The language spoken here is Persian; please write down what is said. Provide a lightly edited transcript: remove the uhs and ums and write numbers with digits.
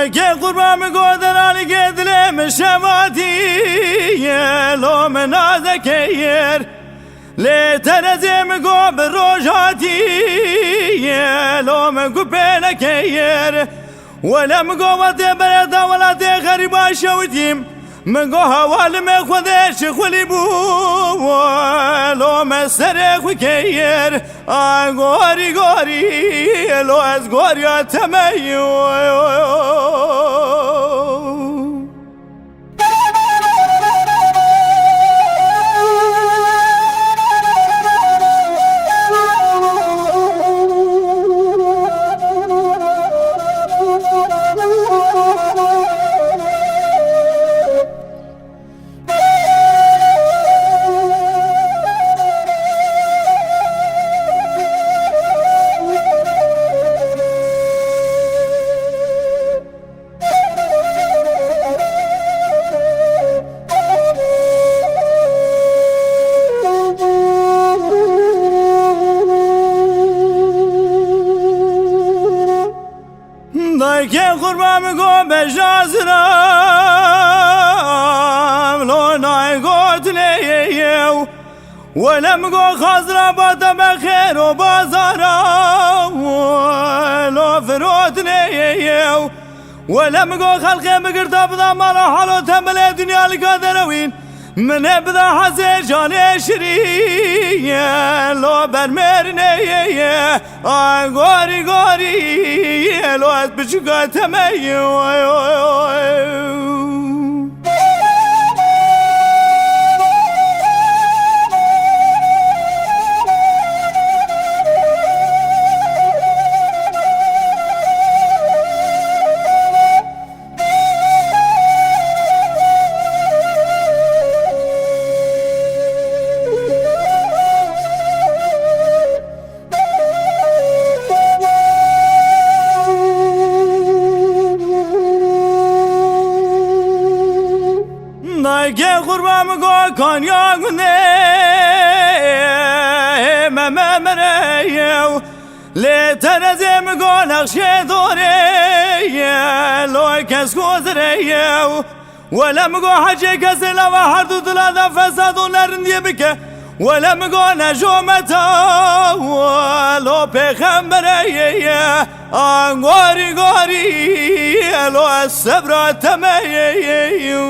که قربان گودرانی که دلم شوادی لو منازکیر لترزم گو بروجاتي لو مگو بلکیر ولا مگو ودي بردا ولا دي غريبا شوتيم مگو حوال مخودش خلی بو لو مسرخ وکیر گوری گوری لو از گوری تمیو که قربان گو بجازرم لو نای گوت لیو ولم گو خزر باد بخیر و بازارم لو فرود لیو ولم گو خلقی بگرد بدا مرا حالو تنبل دنیا لقادروین من ابدا حزي جاني شري لو برمرني غوري غوري لو بشقا تمي که قربان گو کانیا گنده مممریو لترزم گو نقش دوره لو کس گذریو ولم گو حجی کسی لوا هر دو دلادا فساد و نرندیه بکه ولم گو نجومتا لو پیغمبریه غوری غوری لو الصبر تمیو